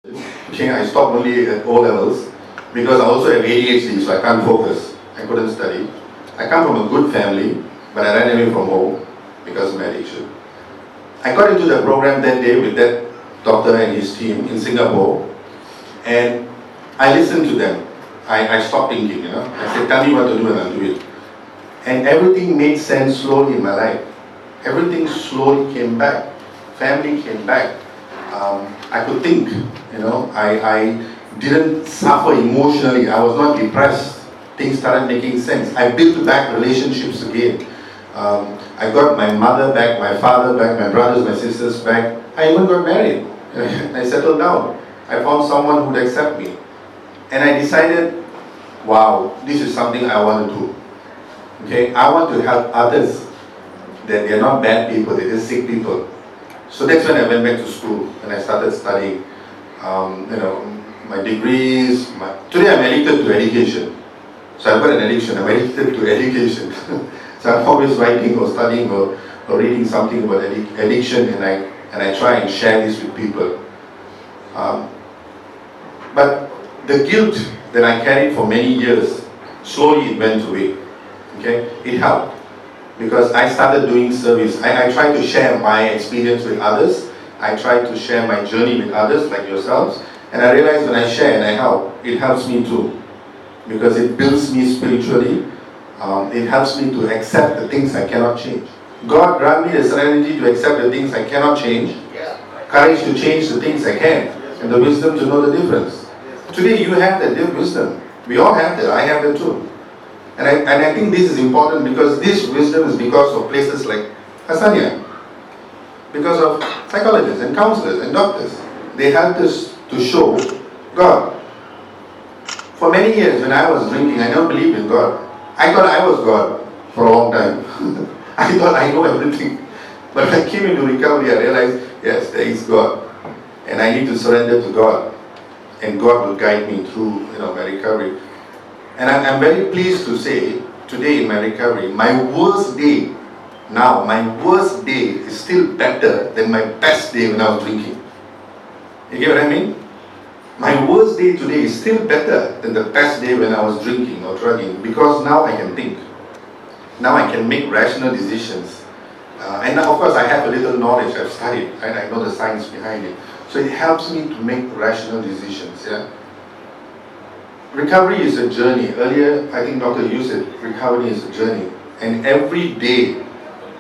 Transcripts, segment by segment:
Okay, I stopped only at O levels because I also have ADHD, so I can't focus. I couldn't study. I come from a good family, but I ran away from home because of my addiction. I got into the program that day with that doctor and his team in Singapore, and I listened to them. I stopped thinking, I said, tell me what to do and I'll do it. And everything made sense slowly in my life. Everything slowly came back. Family came back. I could think, I didn't suffer emotionally. I was not depressed. Things started making sense. I built back relationships again. I got my mother back, my father back, my brothers, my sisters back. I even got married. I settled down. I found someone who would accept me. And I decided, wow, this is something I want to do. Okay, I want to help others. That they're not bad people, they're just sick people. So that's when I went back to school and I started studying. My degrees. Today I'm addicted to education. So I've got an addiction. I'm addicted to education. So I'm always writing or studying or reading something about addiction, and I try and share this with people. But the guilt that I carried for many years, slowly it went away. Okay, it helped because I started doing service. I try to share my experience with others. I try to share my journey with others like yourselves. And I realize when I share and I help, it helps me too. Because it builds me spiritually. It helps me to accept the things I cannot change. God grant me the serenity to accept the things I cannot change. Courage to change the things I can. And the wisdom to know the difference. Today you have that wisdom. We all have that. I have that too. And I think this is important because this wisdom is because of places like Asanya. Because of psychologists and counselors and doctors. They helped us to show God. For many years when I was drinking, I never believed in God. I thought I was God for a long time. I thought I know everything. But when I came into recovery, I realized, yes, there is God. And I need to surrender to God. And God will guide me through my recovery. And I'm very pleased to say, today in my recovery, my worst day is still better than my best day when I was drinking. You get what I mean? My worst day today is still better than the best day when I was drinking or drugging, because now I can think. Now I can make rational decisions. And now, of course, I have a little knowledge. I've studied, and I know the science behind it. So it helps me to make rational decisions. Yeah. Recovery is a journey. Earlier, I think Dr. Yu said, recovery is a journey. And every day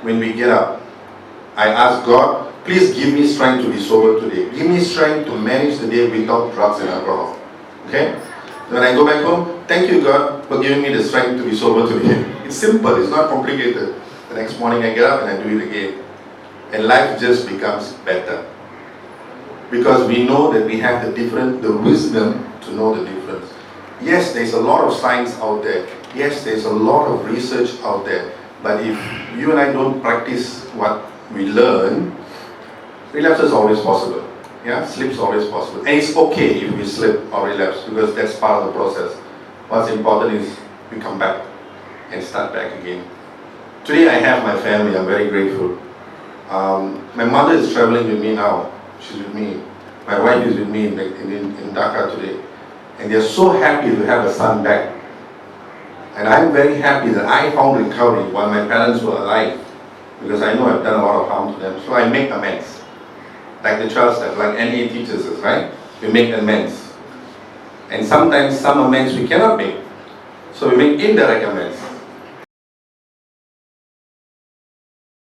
when we get up, I ask God, please give me strength to be sober today. Give me strength to manage the day without drugs and alcohol. Okay? When I go back home, thank you God for giving me the strength to be sober today. It's simple, it's not complicated. The next morning I get up and I do it again. And life just becomes better. Because we know that we have the wisdom to know the difference. Yes, there's a lot of science out there. Yes, there's a lot of research out there. But if you and I don't practice what we learn, relapse is always possible. Yeah, slip's always possible. And it's okay if we slip or relapse because that's part of the process. What's important is we come back and start back again. Today I have my family. I'm very grateful. My mother is traveling with me now. She's with me. My wife is with me in Dhaka today. And they're so happy to have a son back. And I'm very happy that I found recovery while my parents were alive. Because I know I've done a lot of harm to them. So I make amends. Like the 12 steps, like NA teaches us, right? We make amends. And sometimes some amends we cannot make. So we make indirect amends.